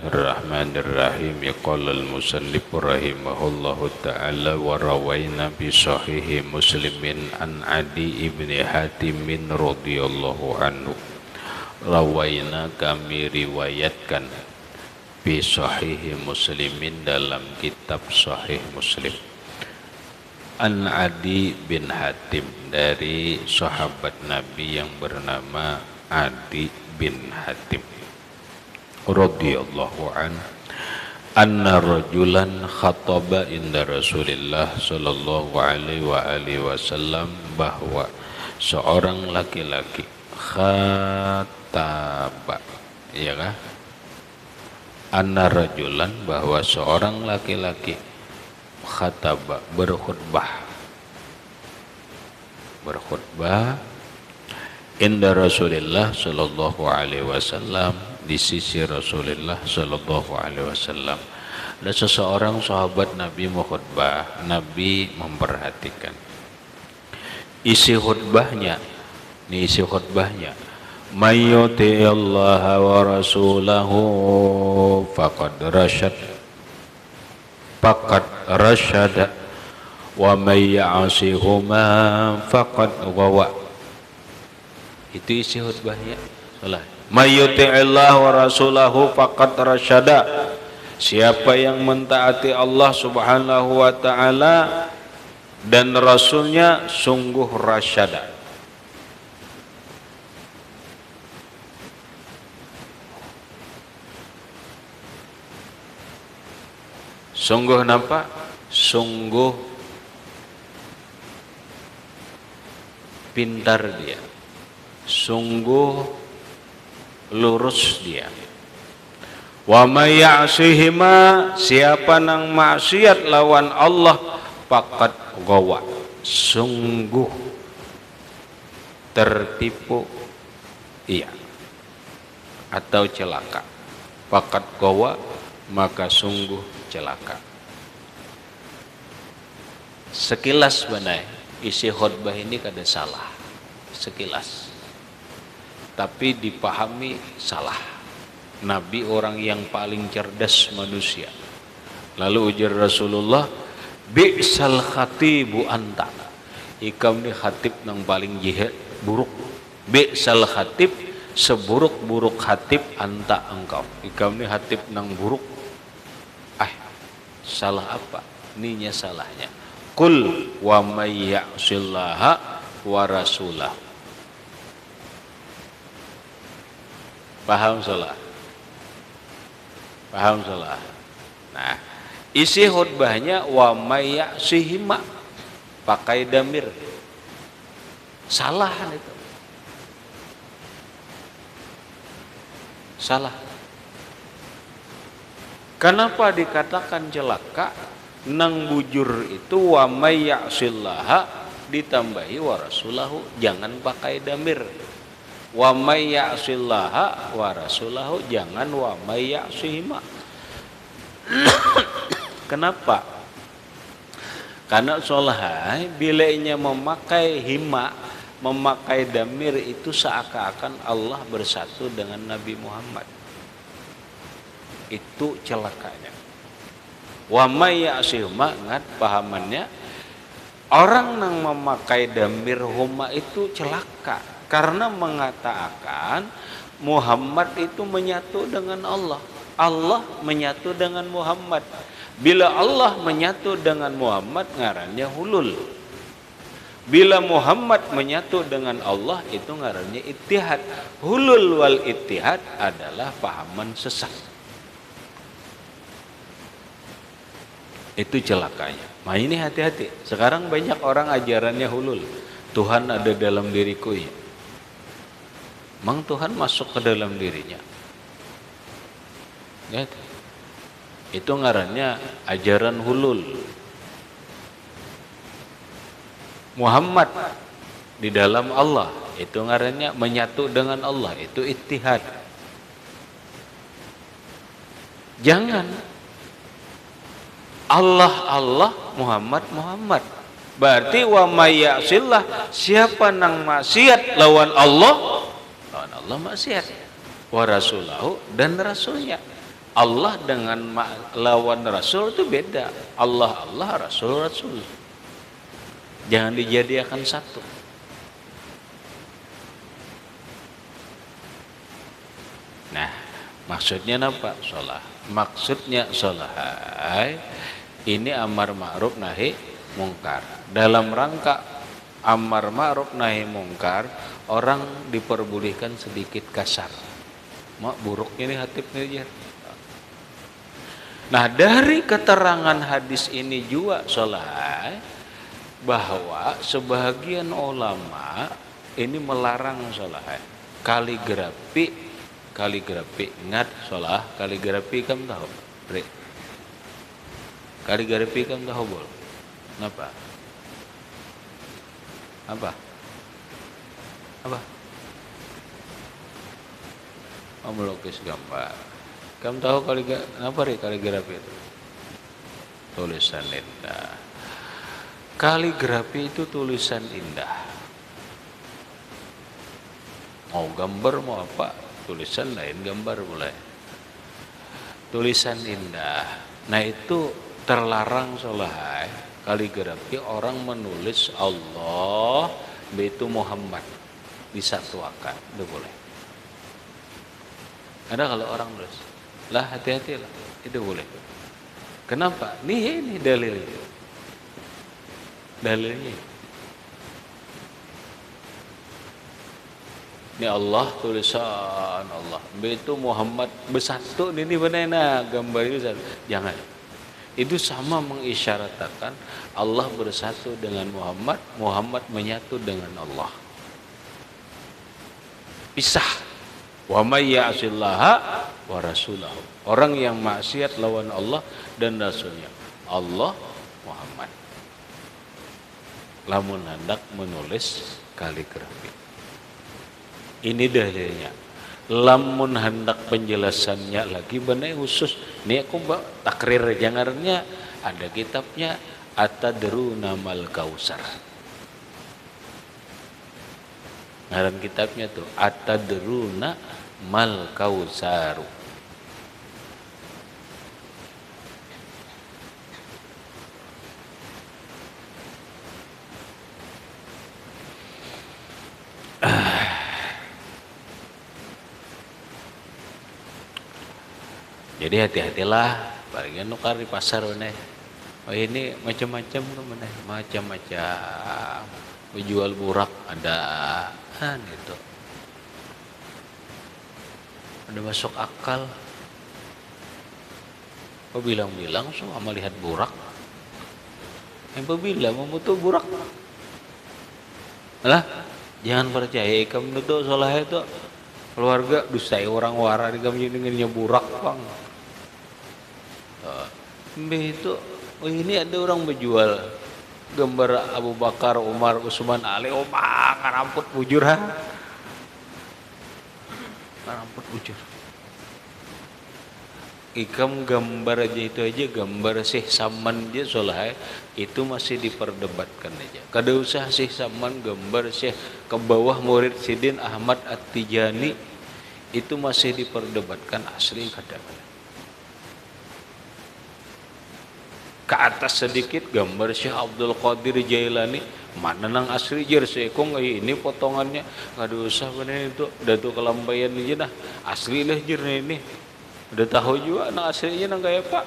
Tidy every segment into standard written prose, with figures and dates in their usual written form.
Bismillahirrahmanirrahim. Qala al-musannif rahimahullahu ta'ala wa rawayna bi sahihi Muslimin an Adi ibni Hatim radhiyallahu anhu. Rawayna kami riwayatkan bi sahihi Muslimin dalam kitab Sahih Muslim. An Adi bin Hatim dari sahabat Nabi yang bernama Adi bin Hatim radhiyallahu an anna rajulan khataba inda Rasulillah sallallahu alaihi wa alihi wasallam, bahwa seorang laki-laki khataba, ya kah? Anna rajulan, bahwa seorang laki-laki khataba, berkhutbah inda Rasulillah sallallahu alaihi wasallam, di sisi Rasulullah sallallahu alaihi wasallam. Ada seseorang sahabat Nabi mau khutbah, Nabi memperhatikan isi khutbahnya. Ini isi khutbahnya, may yuti'illaha wa rasulahu faqad rasyada wa may ya'sihuma faqad ghawa. Itu isi khutbahnya. Salah. May yuti'illah wa rasulahu faqad rasyada. Siapa yang mentaati Allah subhanahu wa ta'ala dan rasulnya sungguh rasyada. Sungguh nampak? Sungguh pintar dia, sungguh lurus dia. Wa may ya'sihima, siapa nang maksiat lawan Allah, faqad ghawa, sungguh tertipu ia atau celaka. Faqad ghawa, maka sungguh celaka. Sekilas benar isi khutbah ini kada salah, sekilas, tapi dipahami salah. Nabi orang yang paling cerdas manusia. Lalu ujar Rasulullah, bi'sal khatibu anta, ikam ni khatib nang paling jihad buruk. Bi'sal khatib, seburuk-buruk khatib anta engkau, ikam ni khatib nang buruk. Salah apa? Ninya salahnya. Qul wa may ya'sillaha wa rasulah. Paham salah? Paham salah? Nah, isi khutbahnya wa may ya'sihima, pakai damir. Salah itu. Salah. Kenapa dikatakan celaka? Nang bujur itu wa may ya'sillaha ditambahi wa rasulahu, jangan pakai damir. Wa may ya'sillaha wa rasulahu, jangan wa may ya'sihima. Kenapa? Karena solahai bilainya memakai hima, memakai damir itu seakan-akan Allah bersatu dengan Nabi Muhammad. Itu celakanya. Wa may ya'sihuma, ngat pahamannya, orang yang memakai damir huma itu celaka karena mengatakan Muhammad itu menyatu dengan Allah, Allah menyatu dengan Muhammad. Bila Allah menyatu dengan Muhammad ngarannya hulul. Bila Muhammad menyatu dengan Allah itu ngarannya ittihad. Hulul wal ittihad adalah pahaman sesat. Itu celakanya. Nah ini hati-hati. Sekarang banyak orang ajarannya hulul. Tuhan ada dalam diriku ya. Memang Tuhan masuk ke dalam dirinya. Gitu. Itu ngarannya ajaran hulul. Muhammad di dalam Allah, itu ngarannya menyatu dengan Allah. Itu ittihad. Jangan Allah Allah, Muhammad Muhammad. Berarti wa may ya'sillah, siapa nang maksiat lawan Allah maksiat. Wa rasulahu, dan rasulnya. Allah dengan lawan Rasul itu beda. Allah Allah, Rasul Rasul. Jangan dijadikan satu. Nah, maksudnya apa? Sholah. Maksudnya sholah ini amar ma'ruf nahi mungkar. Dalam rangka amar ma'ruf nahi mungkar, orang diperbolehkan sedikit kasar. Mak buruknya ini hatib nih. Nah, dari keterangan hadis ini juga sholah bahwa sebagian ulama ini melarang sholah kaligrafi ingat sholah kaligrafi kamu tahu Bre? Kaligrafi kamu tahu bol apa melukis gambar. Kamu tahu kaligrafi itu? Tulisan indah. Kaligrafi itu tulisan indah. Mau gambar mau apa? Tulisan lain, gambar boleh. Tulisan indah. Nah itu terlarang sholah. Kaligrafi orang menulis Allah, itu Muhammad disatuakan, itu boleh. Ada kalau orang nulis, lah hati-hatilah, itu boleh. Kenapa? Ini dalilnya. Dalilnya. Ini Allah, tulisan Allah. Itu Muhammad bersatu ini benar gambar itu satu. Jangan. Itu sama mengisyaratkan Allah bersatu dengan Muhammad, Muhammad menyatu dengan Allah. Pisah. Wa may ya'sillaha wa rasulahu. Orang yang maksiat lawan Allah dan Rasulnya. Allah, Muhammad. Lamun hendak menulis kaligrafi. Ini dalilnya. Lamun hendak penjelasannya lagi benar khusus. Ini aku takrir jangarnya ada kitabnya Atadruna mal Kausar. Ngaran kitabnya tuh Atadruna mal Kausaru. Jadi hati-hatilah, bagian nukar di pasar bener. Oh ini macam-macam tuh bener, macam-macam. Menjual burak ada kan itu. Ada masuk akal. Kau bilang-bilang so melihat burak. Yang bilang memutu burak. Alah, jangan percaya kamu nutuk salah itu. Keluarga dusai orang wara di kamu dengannya burak bang. Itu, oh ini ada orang menjual gambar Abu Bakar, Umar, Utsman, Ali, ngaramput bujur ha. Ngaramput bujur. Ikam gambar aja itu aja, gambar Syekh Saman dia solah itu masih diperdebatkan aja. Kada usah Syekh Saman gambar Syekh ke bawah murid Sidin Ahmad At-Tijani itu masih diperdebatkan asli kada. Ke atas sedikit gambar Syekh Abdul Qadir Jailani mana nang asli jer sekong ini potongannya nggak usah bener itu udah tuh kelampaian aja dah asli lah jer ini udah tahu juga nang aslinya nang kayak pak.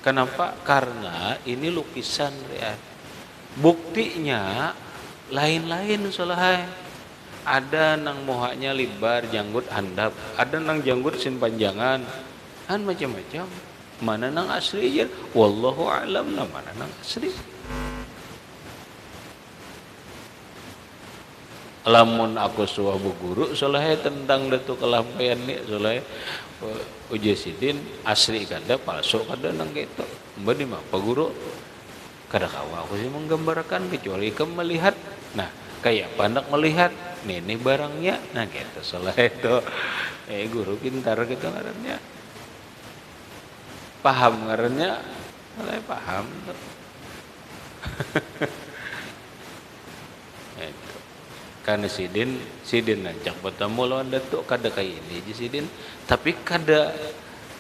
Kenapa? Karena ini lukisan ya. Buktinya lain-lain soalnya ada nang mohanya libar janggut handap ada nang janggut sin panjangan kan macam-macam. Mana nang asli aja, wallahu a'lam na mana nang asli. Lamun aku suah bu guru soalnya tentang datu kelampaian ni soalnya uji sidin asli kada palsu kada nang gitu. Mbak di mana guru kada kawa aku sih menggambarkan kecuali kamu melihat. Nah kayak pandak melihat nih barangnya nah gitu soalnya itu guru pintar gitu ngarannya. Paham ngarannya, saya paham. Itu. Karena sidin najak bertemu lawan datuk kada kayak ini aja sidin, tapi kada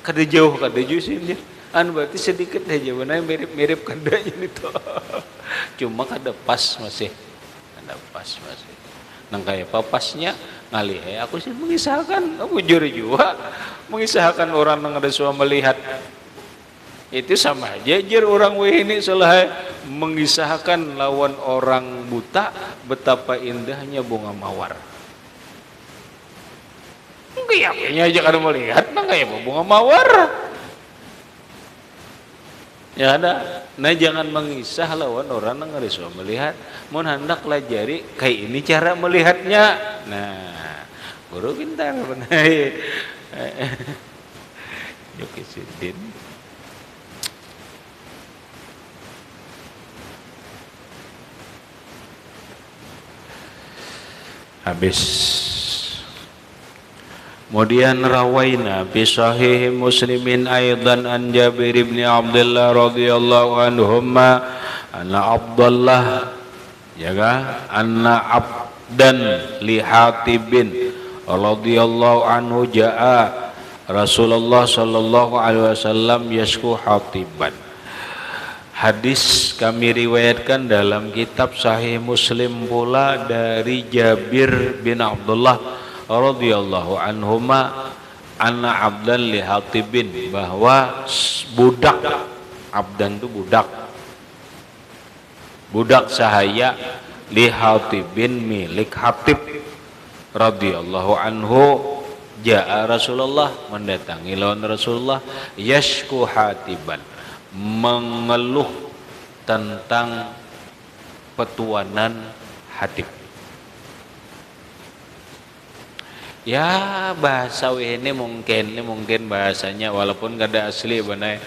kada jauh sih dia. Berarti sedikit aja benar mirip kadanya itu. Cuma kada pas masih. Kada pas masih. Nang kayak papasnya ngalih aku sih mengisahkan, jujur juga mengisahkan orang yang ada suami melihat itu sama aja jer orang ini salah mengisahkan lawan orang buta betapa indahnya bunga mawar. Kayaknya aja kada melihat nang kayak bunga mawar. Ya ada. Nah jangan mengisah lawan orang yang ada suami melihat. Mun hendak pelajari kayak ini cara melihatnya. Nah, guru pintar benar. Yoki Sidin. Habis. Kemudian rawaina fi sahih Muslimin aidan an Jabir bin Abdullah radhiyallahu anhumma anna Abdullah anna abdan li Hatibin radhiyallahu anhu jaa Rasulullah sallallahu alaihi wasallam yasku Hatiban. Hadis kami riwayatkan dalam kitab Sahih Muslim pula dari Jabir bin Abdullah radhiyallahu anhuma anna abdan li Hatibin, bahwa budak, abdan itu budak sahaya li Hatibin milik Hatib radhiyallahu anhu jaa Rasulullah, mendatangi lawan Rasulullah yashku Hatiban, mengeluh tentang petuanan Hatib. Ya bahasa ini mungkin bahasanya walaupun kada asli benar.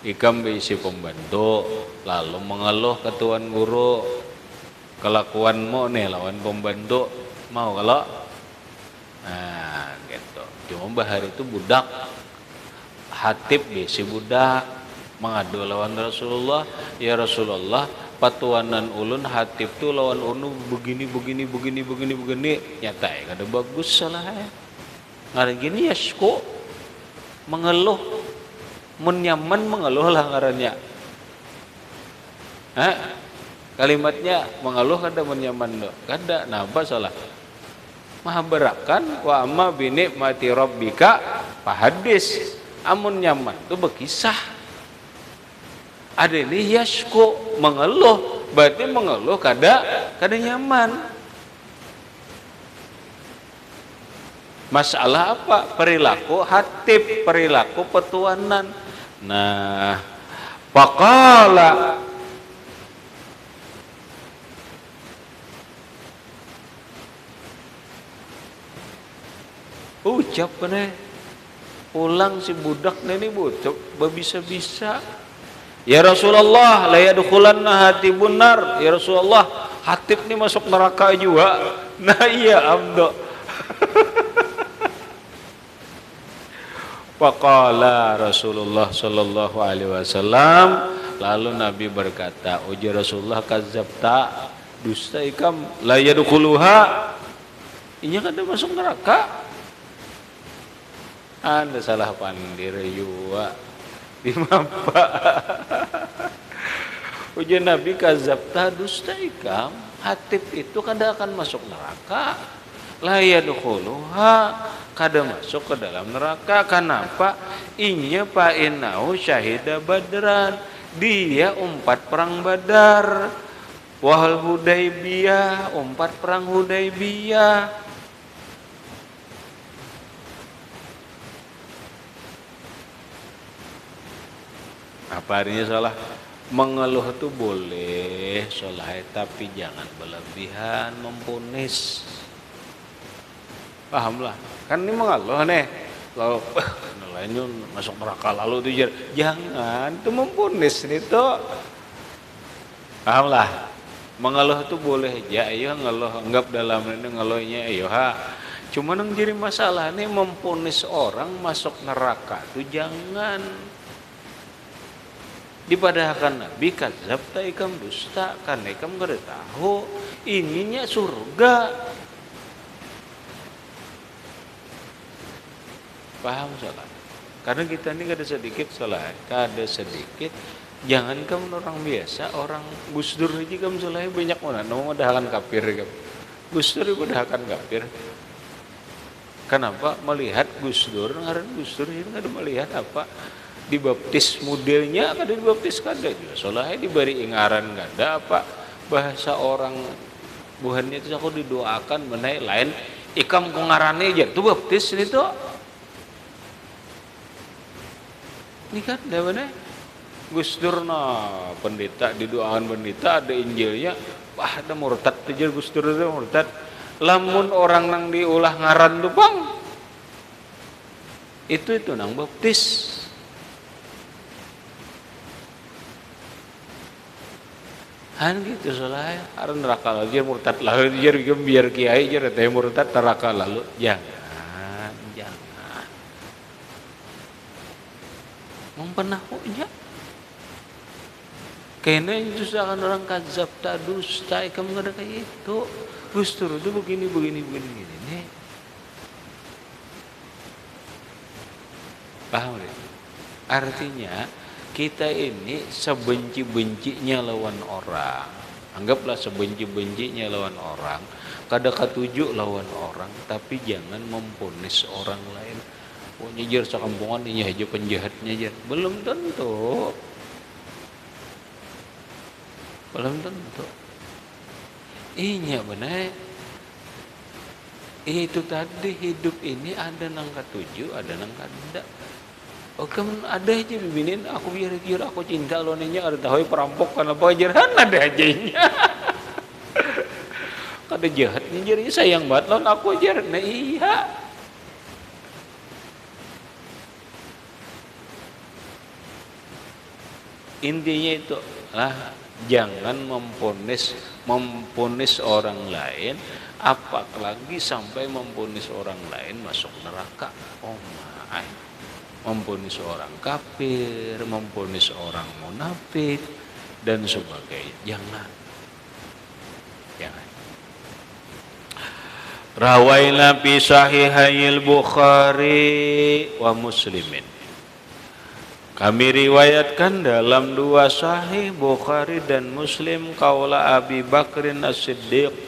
Ikam berisi pembantu lalu mengeluh ke tuan guru kelakuanmu nih lawan pembantu mau kalau nah gitu. Cuma bahar itu budak Hatib berisi budak mengadu lawan Rasulullah, ya Rasulullah patuanan ulun Hatib tu lawan unu begini nyata ya kada bagus salah ya ngaran gini ya syuko mengeluh menyaman mengeluh lah ngarannya kalimatnya mengeluh kada menyaman do kada napa salah maha berakan wa amma bini mati rabbika fahadis amun nyaman tu berkisah. Ada ini yashku mengeluh, berarti mengeluh kada nyaman. Masalah apa? Perilaku Hatib, perilaku petuanan. Nah, faqala ucap nih, ulang si budak ini butuh bisa-bisa. Ya Rasulullah, la yadkhulanna Hatibun nar. Ya Rasulullah, Hatib ini masuk neraka juga. Nah iya amdo. Faqala Rasulullah sallallahu alaihi wasallam, lalu Nabi berkata, ujar Rasulullah kadzabta, dusta ikam, la yadkhuluha. Inya kada masuk neraka. Anda salah pandir juga. Dimapa ujian Nabi kadzabta dusta ikam, Hatib itu kada akan masuk neraka, la yadkhuluha, kada masuk ke dalam neraka. Kenapa? Inya fa innahu syahida badran, dia umpat perang Badar, wal Hudaybiyah, umpat perang Hudaybiyah. Apa artinya salah? Mengeluh itu boleh salah, tapi jangan berlebihan mempunis. Pahamlah? Kan ini mengeluh nih. Lalu lainnya masuk neraka lalu itu jangan itu mempunis itu. Pahamlah? Mengeluh itu boleh aja, ayo ngeluh, anggap dalam ini ngeluhnya ayo Cuma yang jadi masalah nih mempunis orang masuk neraka itu jangan. Dipadahkan Nabi kadzabta ikam dusta, karena ikam gak tahu ininya surga. Paham salah? Karena kita ini kada sedikit salah, kada sedikit. Jangan kamu orang biasa, orang Gus Dur aja kamu salah banyak mana, mau mendahkan kafir kamu. Gus Dur mendahkan kafir. Kenapa? Melihat Gus Dur, ngaran Gus Dur ini kada melihat apa? Dibaptis modelnya kada dibaptis kada juga. Soalnya diberi ingaran kada apa? Bahasa orang buhannya itu aku didoakan menaik lain ikam kungarane aja tuh baptis ini tuh. Ini kan mana? Gus Dur pendeta didoakan pendeta ada Injilnya, wah ada murtad aja Gus Dur itu murtad. Lamun orang nang diulah ngaran tuh bang, itu nang baptis. Han gitu soalnya, aran neraka lalu murtad lalu biar kiai aja teh murtad neraka lalu jangan mempenahunya. Kena itu akan orang kadzab tak dusta, kamu nggak ada kayak itu. Gus Dur itu begini nih. Paham ya? Artinya kita ini sebenci-bencinya lawan orang. Anggaplah sebenci-bencinya lawan orang, kada katuju lawan orang, tapi jangan memponis orang lain. Oh nyejar sakampungan ini aja penjahatnya aja. Belum tentu. Iya benar. Itu tadi hidup ini ada nang katuju, ada nang kada. Oh kan ada aja bibinin aku biar aku cinta lo nanya ada tahu perampok kan apa ajaran ada ajanya. Kada jahatnya jadi sayang banget lo aku ajar. Nah iya. Intinya itu lah jangan memponis orang lain, apalagi sampai memponis orang lain masuk neraka. Oh my. Memponis orang kafir, memponis orang munafik dan sebagainya. Jangan. Rawaina fi sahihayil Bukhari wa Muslimin. Kami riwayatkan dalam dua sahih Bukhari dan Muslim kaula Abi Bakrin As-Siddiq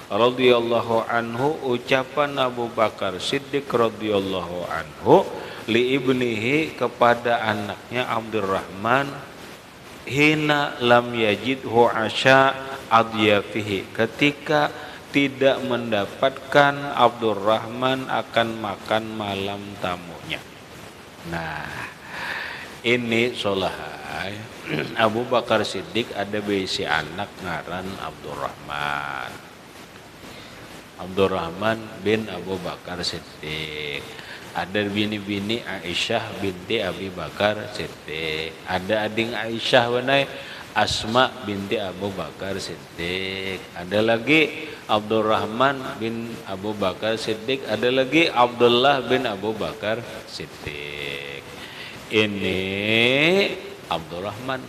radhiyallahu anhu, ucapan Abu Bakar Siddiq radhiyallahu anhu li ibnihi kepada anaknya Abdurrahman hina lam yajidhu asya adyafihi, ketika tidak mendapatkan Abdurrahman akan makan malam tamunya. Nah ini solahai Abu Bakar Siddiq ada bisi anak ngaran Abdurrahman bin Abu Bakar Siddiq. Ada bini-bini Aisyah binti Abi Bakar Siddiq. Ada ading Aisyah wanai Asma binti Abu Bakar Siddiq. Ada lagi Abdurrahman bin Abu Bakar Siddiq. Ada lagi Abdullah bin Abu Bakar Siddiq. Ini Abdurrahman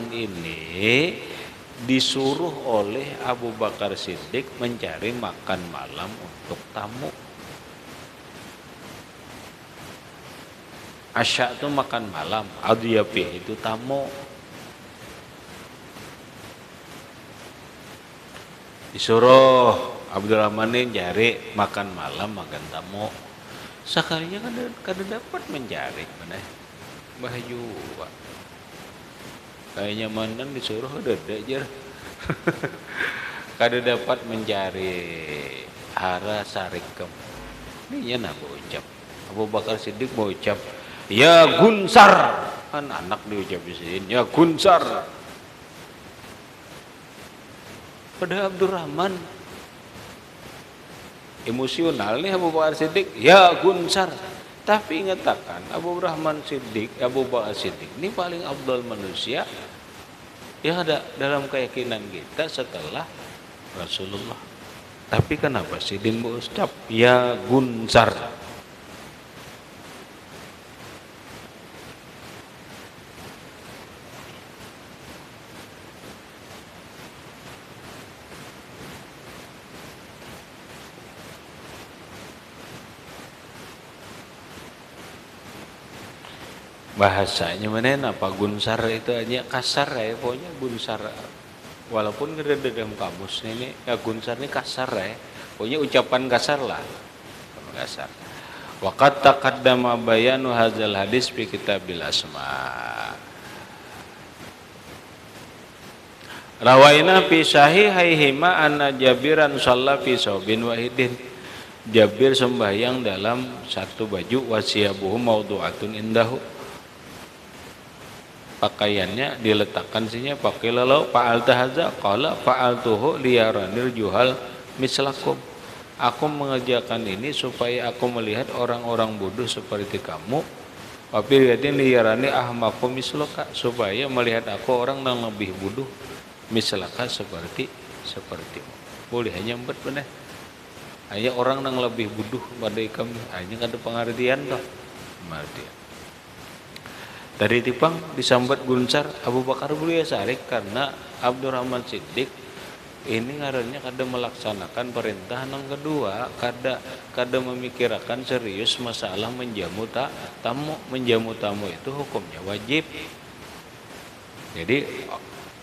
ini disuruh oleh Abu Bakar Siddiq mencari makan malam untuk tamu. Asya itu makan malam, adiyafih itu tamu. Disuruh Abdurrahman ini cari makan malam, makan tamu. Sekalinya kada dapat mencari, mana baju. Kayaknya mandan disuruh ada aja. Kada dapat mencari hara sarikem. Ini ya nak ucap. Abu Bakar Siddiq mau ucap, ya Gunsar, kan anak diucap di sini, ya Gunsar. Pada Abdurrahman emosional nih Abu Bakar Siddiq, ya Gunsar. Tapi ingatakan Abu Bakar Siddiq ini paling afdal manusia yang ada dalam keyakinan kita setelah Rasulullah. Tapi kenapa Sidin berucap ya Gunsar? bahasanya mana apa gunsar itu hanya kasar ya pokoknya gunsar walaupun ada dalam kamus ini ya gunsar ini kasar ya pokoknya ucapan kasar lah kasar. Waqad taqaddama bayanu hadzal hadis fi kitabil asma. Rawaina fi sahihaihima anna Jabiran shalla fi saubin wahidin. Jabir sembahyang dalam satu baju wasiyabuhu maudu'atun indahu. Pakaiannya diletakkan sini pakai lalu fa'alta hadza qala fa'altuhu liyaranil juhal mislakum. Aku mengerjakan ini supaya aku melihat orang-orang bodoh seperti kamu. Tapi lihatin liyarani ahmakum mislaka supaya melihat aku orang yang lebih bodoh misalkan sepertimu. Boleh hanya empat benar. Hanya orang yang lebih bodoh pada kami. Hanya ada pengertian toh. Pengertian. Dari Tipang disambat Gunsar Abu Bakar Bulia Sarik karena Abdurrahman Siddiq ini ngarannya kada melaksanakan perintah yang kedua, kada memikirkan serius masalah menjamu tamu. Menjamu tamu itu hukumnya wajib. Jadi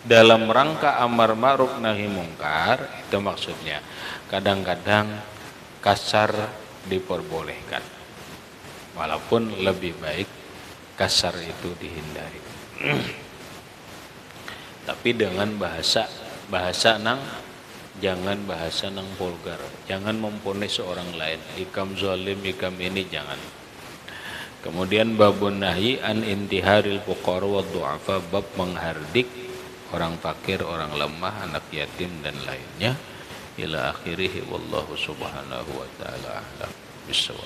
dalam rangka amar ma'ruf nahi mungkar itu maksudnya kadang-kadang kasar diperbolehkan walaupun lebih baik kasar itu dihindari tapi dengan bahasa nang jangan bahasa nang vulgar, jangan memponis seorang lain ikam zalim ikam ini jangan. Kemudian babun nahi an intiharil fuqara wa du'afa, bab menghardik orang fakir, orang lemah, anak yatim dan lainnya ila akhirih wallahu subhanahu wa ta'ala a'lam bissawab.